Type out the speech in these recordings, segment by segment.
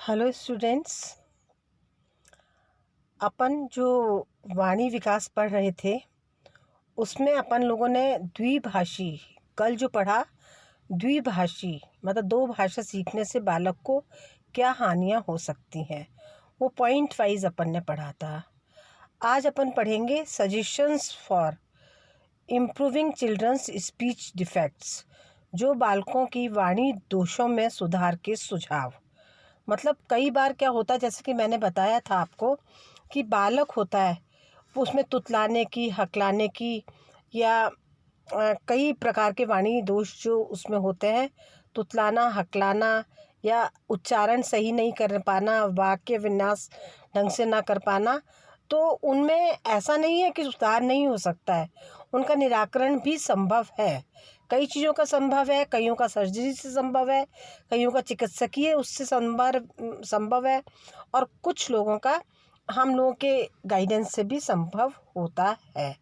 Hello students. अपन जो वाणी विकास पढ़ रहे थे उसमें अपन लोगों ने द्विभाषी कल जो पढ़ा, द्विभाषी मतलब दो भाषा सीखने से बालक को क्या हानियां हो सकती हैं, वो पॉइंट वाइज अपन ने पढ़ा था। आज अपन पढ़ेंगे suggestions for improving children's speech defects, जो बालकों की वाणी दोषों में सुधार के सुझाव। मतलब कई बार क्या होता है, जैसे कि मैंने बताया था आपको कि बालक होता है उसमें तुतलाने की, हकलाने की या कई प्रकार के वाणी दोष जो उसमें होते हैं। तुतलाना, हकलाना या उच्चारण सही नहीं कर पाना, वाक्य विन्यास ढंग से ना कर पाना, तो उनमें ऐसा नहीं है कि सुधार नहीं हो सकता है, उनका निराकरण भी संभव है। कई चीज़ों का संभव है, कईयों का सर्जरी से संभव है, कईयों का चिकित्सकीय उससे संभव है, और कुछ लोगों का हम लोगों के गाइडेंस से भी संभव होता है।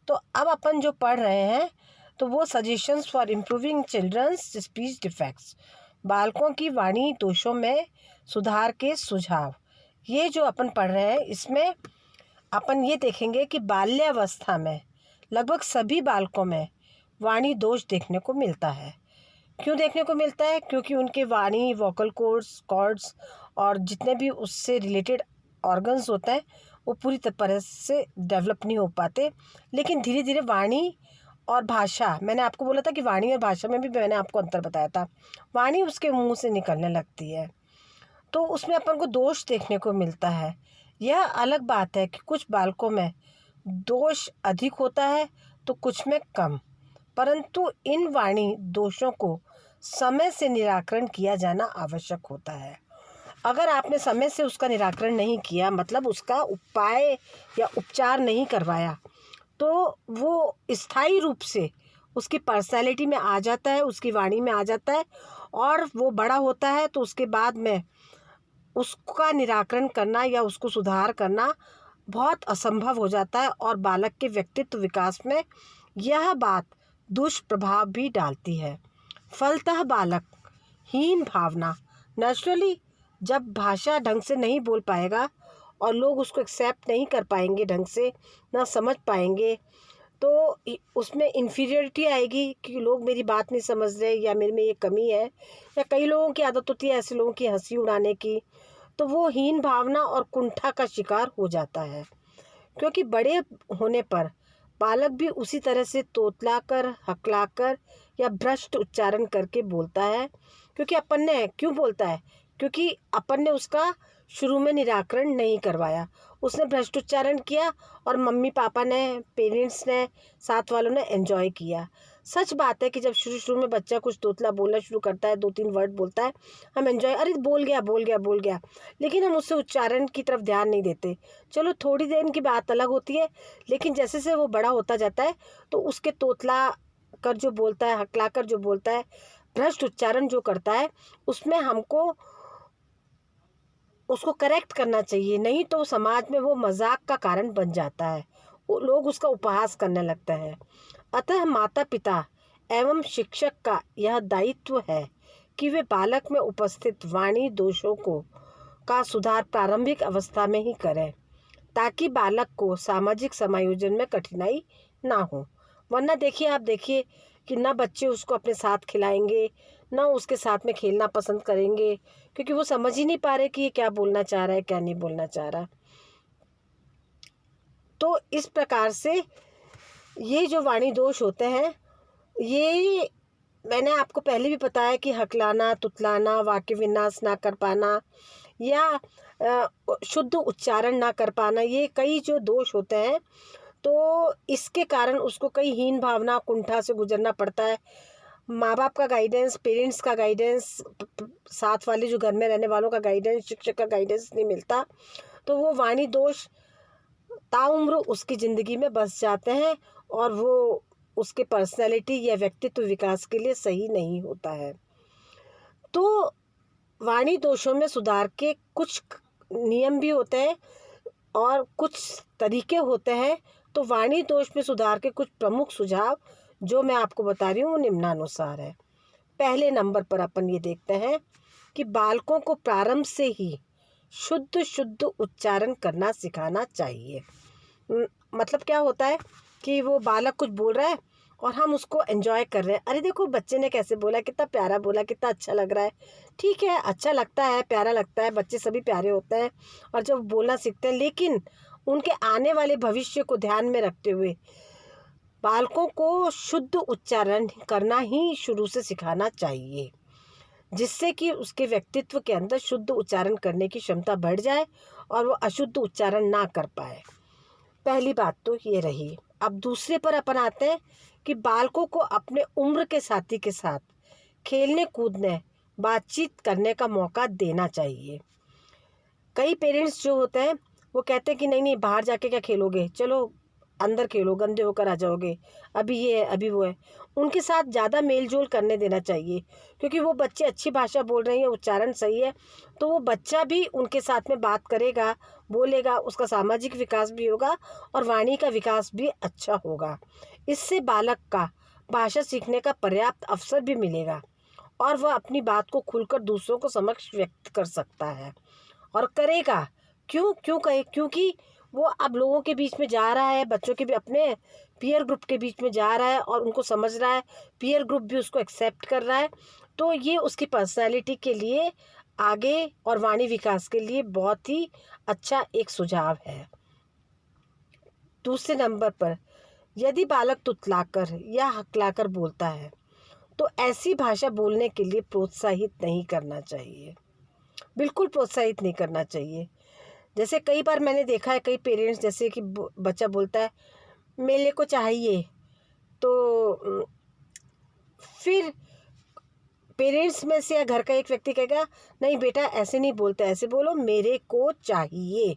तो अब अपन जो पढ़ रहे हैं तो वो suggestions for improving children's speech defects, बालकों की वाणी दोषों में सुधार के सुझाव। ये जो अपन पढ़ रहे हैं इसमें अपन ये देखेंगे कि बाल्यावस्था में लगभग सभी बालकों में वाणी दोष देखने को मिलता है। क्यों देखने को मिलता है? क्योंकि उनके वाणी, वोकल कॉर्ड्स और जितने भी उससे रिलेटेड ऑर्गन्स होते हैं वो पूरी तरह से डेवलप नहीं हो पाते। लेकिन धीरे धीरे वाणी और भाषा, मैंने आपको बोला था कि वाणी और भाषा में भी मैंने आपको अंतर बताया था। वाणी उसके मुंह से निकलने लगती है तो उसमें अपन को दोष देखने को मिलता है। यह अलग बात है कि कुछ बालकों में दोष अधिक होता है तो कुछ में कम, परंतु इन वाणी दोषों को समय से निराकरण किया जाना आवश्यक होता है। अगर आपने समय से उसका निराकरण नहीं किया, मतलब उसका उपाय या उपचार नहीं करवाया, तो वो स्थायी रूप से उसकी पर्सनैलिटी में आ जाता है, उसकी वाणी में आ जाता है, और वो बड़ा होता है तो उसके बाद में उसका निराकरण करना या उसको सुधार करना बहुत असंभव हो जाता है, और बालक के व्यक्तित्व विकास में यह बात दुष्प्रभाव भी डालती है। फलतः बालक हीन भावना, नेचुरली जब भाषा ढंग से नहीं बोल पाएगा और लोग उसको एक्सेप्ट नहीं कर पाएंगे, ढंग से ना समझ पाएंगे, तो उसमें इन्फीरियरिटी आएगी कि लोग मेरी बात नहीं समझ रहे या मेरे में ये कमी है। या कई लोगों की आदत होती है ऐसे लोगों की हंसी उड़ाने की, तो वो हीन भावना और कुंठा का शिकार हो जाता है। क्योंकि बड़े होने पर बालक भी उसी तरह से तोतलाकर, हकलाकर या भ्रष्ट उच्चारण करके बोलता है। क्योंकि अपन ने क्यों बोलता है? क्योंकि अपन ने उसका शुरू में निराकरण नहीं करवाया, उसने भ्रष्ट उच्चारण किया और मम्मी पापा ने, पेरेंट्स ने, साथ वालों ने एंजॉय किया। सच बात है कि जब शुरू में बच्चा कुछ तोतला बोलना शुरू करता है, 2-3 वर्ड बोलता है, हम एंजॉय, अरे बोल गया, लेकिन हम उससे उच्चारण की तरफ ध्यान नहीं देते। चलो थोड़ी देर की बात अलग होती है, लेकिन जैसे से वो बड़ा होता जाता है तो उसके तोतला कर जो बोलता है, हकला कर जो बोलता है, भ्रष्ट उच्चारण जो करता है, उसमें हमको उसको करेक्ट करना चाहिए। नहीं तो समाज में वो मजाक का कारण बन जाता है, वो लोग उसका उपहास करने लगते हैं। अतः माता पिता एवं शिक्षक का यह दायित्व है कि वे बालक में उपस्थित वाणी दोषों को का सुधार प्रारंभिक अवस्था में ही करें, ताकि बालक को सामाजिक समायोजन में कठिनाई ना हो। वरना आप देखिए कि ना बच्चे उसको अपने साथ खिलाएंगे, ना उसके साथ में खेलना पसंद करेंगे, क्योंकि वो समझ ही नहीं पा रहे कि ये क्या बोलना चाह रहा है, क्या नहीं बोलना चाह रहा। तो इस प्रकार से ये जो वाणी दोष होते हैं, ये मैंने आपको पहले भी बताया कि हकलाना, तुतलाना, वाक्य विन्यास ना कर पाना या शुद्ध उच्चारण ना कर पाना, ये कई जो दोष होते हैं, तो इसके कारण उसको कई हीन भावना, कुंठा से गुजरना पड़ता है। माँ बाप का गाइडेंस, पेरेंट्स का गाइडेंस, साथ वाले जो घर में रहने वालों का गाइडेंस, शिक्षक का गाइडेंस नहीं मिलता, तो वो वाणी दोष ताउम्र उसकी ज़िंदगी में बस जाते हैं, और वो उसके पर्सनैलिटी या व्यक्तित्व विकास के लिए सही नहीं होता है। तो वाणी दोषों में सुधार के कुछ नियम भी होते हैं और कुछ तरीके होते हैं। तो वाणी दोष में सुधार के कुछ प्रमुख सुझाव जो मैं आपको बता रही हूँ वो निम्नानुसार है। पहले नंबर पर अपन ये देखते हैं कि बालकों को प्रारंभ से ही शुद्ध शुद्ध उच्चारण करना सिखाना चाहिए। मतलब क्या होता है कि वो बालक कुछ बोल रहा है और हम उसको एंजॉय कर रहे हैं, अरे देखो बच्चे ने कैसे बोला, कितना प्यारा बोला, कितना अच्छा लग रहा है। ठीक है, अच्छा लगता है, प्यारा लगता है, बच्चे सभी प्यारे होते हैं और जब बोलना सीखते हैं, लेकिन उनके आने वाले भविष्य को ध्यान में रखते हुए बालकों को शुद्ध उच्चारण करना ही शुरू से सिखाना चाहिए, जिससे कि उसके व्यक्तित्व के अंदर शुद्ध उच्चारण करने की क्षमता बढ़ जाए और वो अशुद्ध उच्चारण ना कर पाए। पहली बात तो ये रही। अब दूसरे पर अपन आते हैं कि बालकों को अपने उम्र के साथी के साथ खेलने कूदने बातचीत करने का मौका देना चाहिए। कई पेरेंट्स जो होते हैं वो कहते हैं कि नहीं नहीं बाहर जाके क्या खेलोगे, चलो अंदर खेलो, गंदे होकर आ जाओगे, अभी ये है अभी वो है। उनके साथ ज़्यादा मेल जोल करने देना चाहिए, क्योंकि वो बच्चे अच्छी भाषा बोल रहे हैं, उच्चारण सही है, तो वो बच्चा भी उनके साथ में बात करेगा, बोलेगा, उसका सामाजिक विकास भी होगा और वाणी का विकास भी अच्छा होगा। इससे बालक का भाषा सीखने का पर्याप्त अवसर भी मिलेगा और वह अपनी बात को खुलकर दूसरों को समक्ष व्यक्त कर सकता है और करेगा। क्यों क्यों कहे, क्योंकि वो अब लोगों के बीच में जा रहा है, बच्चों के भी अपने पीयर ग्रुप के बीच में जा रहा है और उनको समझ रहा है, पीयर ग्रुप भी उसको एक्सेप्ट कर रहा है। तो ये उसकी पर्सनैलिटी के लिए आगे और वाणी विकास के लिए बहुत ही अच्छा एक सुझाव है। दूसरे नंबर पर, यदि बालक तुतलाकर या हकलाकर बोलता है तो ऐसी भाषा बोलने के लिए प्रोत्साहित नहीं करना चाहिए, बिल्कुल प्रोत्साहित नहीं करना चाहिए। जैसे कई बार मैंने देखा है, कई पेरेंट्स जैसे कि बच्चा बोलता है मेले को चाहिए, तो फिर पेरेंट्स में से या घर का एक व्यक्ति कहेगा नहीं बेटा ऐसे नहीं बोलते, ऐसे बोलो मेरे को चाहिए।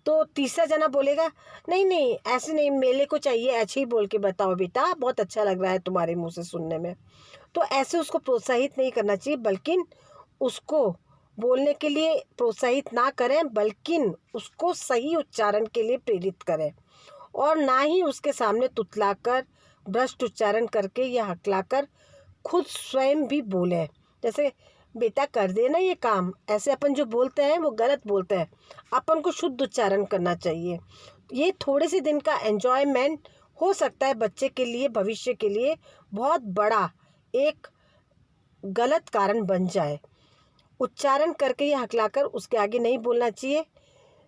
तो तीसरा जना बोलेगा नहीं नहीं ऐसे नहीं, मेले को चाहिए, ऐसे ही बोल के बताओ बेटा, बहुत अच्छा लग रहा है तुम्हारे मुंह से सुनने में। तो ऐसे उसको प्रोत्साहित नहीं करना चाहिए, बल्कि उसको बोलने के लिए प्रोत्साहित ना करें, बल्कि उसको सही उच्चारण के लिए प्रेरित करें और ना ही उसके सामने तुतलाकर, भ्रष्ट उच्चारण करके या हकलाकर खुद स्वयं भी बोलें। जैसे बेटा कर देना ये काम, ऐसे अपन जो बोलते हैं वो गलत बोलते हैं, अपन को शुद्ध उच्चारण करना चाहिए। ये थोड़े से दिन का एन्जॉयमेंट हो सकता है, बच्चे के लिए भविष्य के लिए बहुत बड़ा एक गलत कारण बन जाए। उच्चारण करके या हकलाकर उसके आगे नहीं बोलना चाहिए।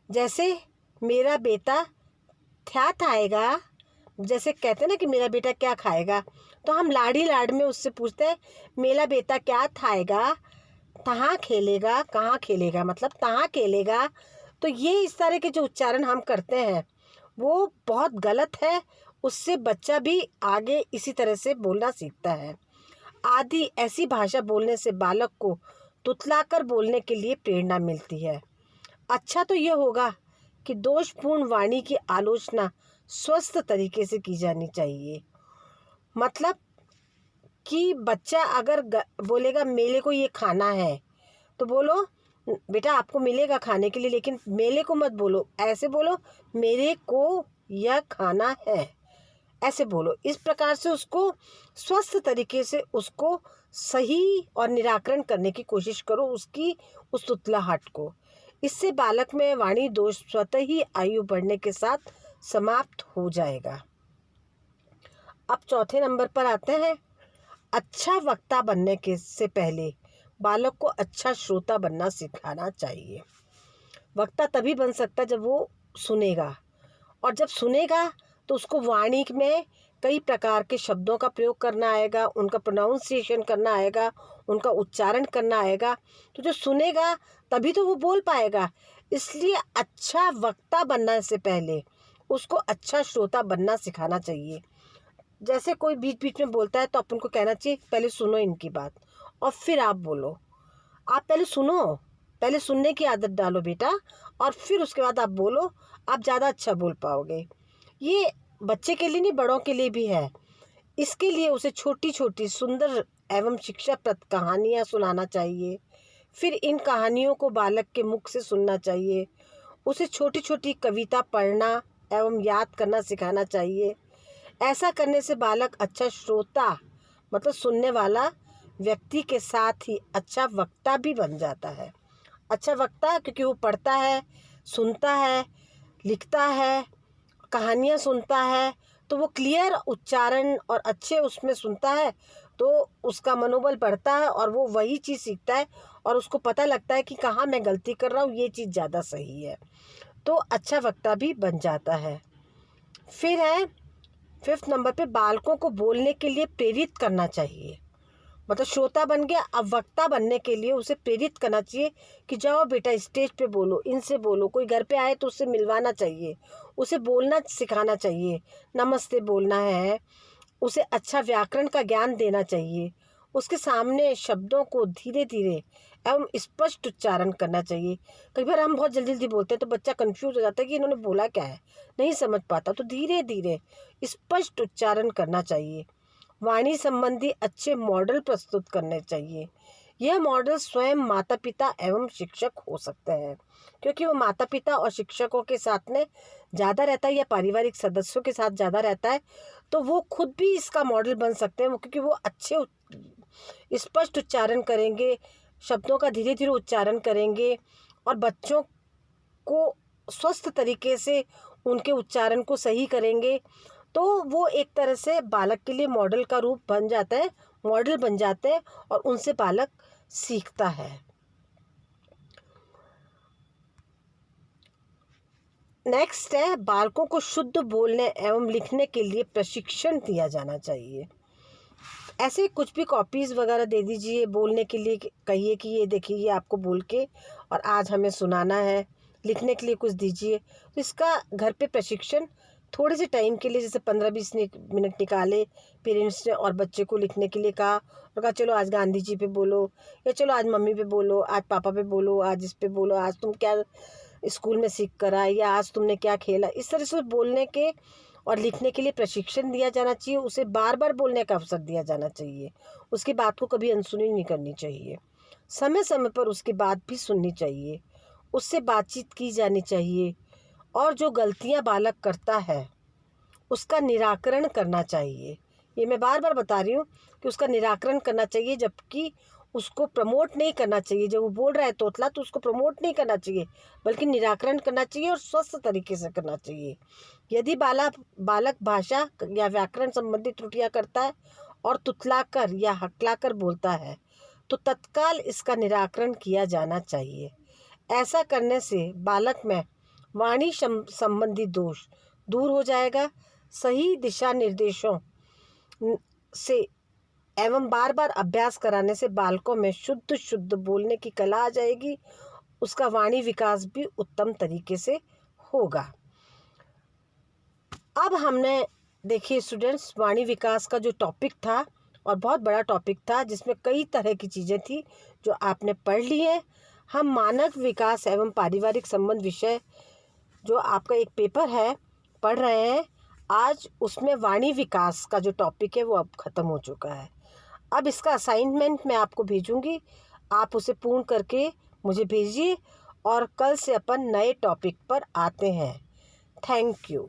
जैसे मेरा बेटा क्या खाएगा, जैसे कहते हैं ना कि मेरा बेटा क्या खाएगा, तो हम लाड़ी लाड में उससे पूछते हैं मेरा बेटा क्या खाएगा, कहाँ खेलेगा, कहाँ खेलेगा मतलब कहाँ खेलेगा। तो ये इस तरह के जो उच्चारण हम करते हैं वो बहुत गलत है, उससे बच्चा भी आगे इसी तरह से बोलना सीखता है। आदि ऐसी भाषा बोलने से बालक को तुतलाकर बोलने के लिए प्रेरणा मिलती है। अच्छा तो ये होगा कि दोषपूर्ण वाणी की आलोचना स्वस्थ तरीके से की जानी चाहिए। मतलब कि बच्चा अगर बोलेगा मेले को ये खाना है, तो बोलो बेटा आपको मिलेगा खाने के लिए, लेकिन मेले को मत बोलो, ऐसे बोलो मेरे को यह खाना है, ऐसे बोलो। इस प्रकार से उसको स्वस्थ तरीके से उसको सही और निराकरण करने की कोशिश करो उसकी उस तुतलाहट को। इससे बालक में वाणी दोष स्वतः ही आयु बढ़ने के साथ समाप्त हो जाएगा। अब चौथे नंबर पर आते हैं। अच्छा वक्ता बनने के से पहले बालक को अच्छा श्रोता बनना सिखाना चाहिए। वक्ता तभी बन सकता जब वो सुनेगा, और जब सुनेगा तो उसको वाणी में कई प्रकार के शब्दों का प्रयोग करना आएगा, उनका प्रोनाउंसिएशन करना आएगा, उनका उच्चारण करना आएगा। तो जो सुनेगा तभी तो वो बोल पाएगा। इसलिए अच्छा वक्ता बनने से पहले उसको अच्छा श्रोता बनना सिखाना चाहिए। जैसे कोई बीच बीच में बोलता है तो अपन को कहना चाहिए पहले सुनो इनकी बात और फिर आप बोलो। आप पहले सुनो, पहले सुनने की आदत डालो बेटा, और फिर उसके बाद आप बोलो, आप ज़्यादा अच्छा बोल पाओगे। ये बच्चे के लिए नहीं, बड़ों के लिए भी है। इसके लिए उसे छोटी छोटी सुंदर एवं शिक्षाप्रद कहानियाँ सुनाना चाहिए। फिर इन कहानियों को बालक के मुख से सुनना चाहिए। उसे छोटी छोटी कविता पढ़ना एवं याद करना सिखाना चाहिए। ऐसा करने से बालक अच्छा श्रोता मतलब सुनने वाला व्यक्ति के साथ ही अच्छा वक्ता भी बन जाता है। अच्छा वक्ता क्योंकि वो पढ़ता है, सुनता है, लिखता है, कहानियाँ सुनता है, तो वो क्लियर उच्चारण और अच्छे उसमें सुनता है, तो उसका मनोबल बढ़ता है और वो वही चीज़ सीखता है और उसको पता लगता है कि कहाँ मैं गलती कर रहा हूँ, ये चीज़ ज़्यादा सही है, तो अच्छा वक्ता भी बन जाता है। फिर है 5th नंबर पे, बालकों को बोलने के लिए प्रेरित करना चाहिए। मतलब श्रोता बन गया, अब वक्ता बनने के लिए उसे प्रेरित करना चाहिए कि जाओ बेटा स्टेज पे बोलो, इनसे बोलो, कोई घर पे आए तो उससे मिलवाना चाहिए, उसे बोलना सिखाना चाहिए, नमस्ते बोलना है, उसे अच्छा व्याकरण का ज्ञान देना चाहिए, उसके सामने शब्दों को धीरे धीरे एवं स्पष्ट उच्चारण करना चाहिए। कई बार हम बहुत जल्दी जल्दी बोलते हैं तो बच्चा कंफ्यूज हो जाता है कि इन्होंने बोला क्या है, नहीं समझ पाता, तो धीरे धीरे स्पष्ट उच्चारण करना चाहिए। वाणी संबंधी अच्छे मॉडल प्रस्तुत करने चाहिए। यह मॉडल स्वयं माता पिता एवं शिक्षक हो सकते हैं, क्योंकि वो माता पिता और शिक्षकों के साथ में ज़्यादा रहता है या पारिवारिक सदस्यों के साथ ज़्यादा रहता है, तो वो खुद भी इसका मॉडल बन सकते हैं, वो क्योंकि वो अच्छे स्पष्ट उच्चारण करेंगे, शब्दों का धीरे धीरे उच्चारण करेंगे और बच्चों को स्वस्थ तरीके से उनके उच्चारण को सही करेंगे, तो वो एक तरह से बालक के लिए मॉडल का रूप बन जाता है, मॉडल बन जाते हैं और उनसे बालक सीखता है। नेक्स्ट है, बालकों को शुद्ध बोलने एवं लिखने के लिए प्रशिक्षण दिया जाना चाहिए। ऐसे कुछ भी कॉपीज़ वगैरह दे दीजिए, बोलने के लिए कहिए कि ये देखिए ये आपको बोल के और आज हमें सुनाना है, लिखने के लिए कुछ दीजिए, तो इसका घर पे प्रशिक्षण थोड़े से टाइम के लिए, जैसे 15-20 मिनट निकाले पेरेंट्स ने और बच्चे को लिखने के लिए कहा और कहा चलो आज गांधी जी पे बोलो, या चलो आज मम्मी पे बोलो, आज पापा पे बोलो, आज इस पे बोलो, आज तुम क्या स्कूल में सीख कर आए या आज तुमने क्या खेला, इस तरह से बोलने के और लिखने के लिए प्रशिक्षण दिया जाना चाहिए। उसे बार बार बोलने का अवसर दिया जाना चाहिए, उसकी बात को कभी अनसुनी नहीं करनी चाहिए, समय समय पर उसकी बात भी सुननी चाहिए, उससे बातचीत की जानी चाहिए और जो गलतियां बालक करता है उसका निराकरण करना चाहिए। ये मैं बार बार बता रही हूँ कि उसका निराकरण करना चाहिए, जबकि उसको प्रमोट नहीं करना चाहिए। जब वो बोल रहा है तोतला तो उसको प्रमोट नहीं करना चाहिए, बल्कि निराकरण करना चाहिए और स्वस्थ तरीके से करना चाहिए। यदि बालक भाषा या व्याकरण संबंधी त्रुटियां करता है और तुतलाकर या हकलाकर बोलता है तो तत्काल इसका निराकरण किया जाना चाहिए। ऐसा करने से बालक में वाणी संबंधी दोष दूर हो जाएगा। सही दिशा निर्देशों से एवं बार बार अभ्यास कराने से बालकों में शुद्ध बोलने की कला आ जाएगी, उसका वाणी विकास भी उत्तम तरीके से होगा। अब हमने देखिए स्टूडेंट्स, वाणी विकास का जो टॉपिक था और बहुत बड़ा टॉपिक था, जिसमें कई तरह की चीज़ें थी जो आपने पढ़ ली है। हम मानव विकास एवं पारिवारिक संबंध विषय जो आपका एक पेपर है पढ़ रहे हैं आज, उसमें वाणी विकास का जो टॉपिक है वो अब ख़त्म हो चुका है। अब इसका असाइनमेंट मैं आपको भेजूंगी, आप उसे पूर्ण करके मुझे भेजिए और कल से अपन नए टॉपिक पर आते हैं। Thank you.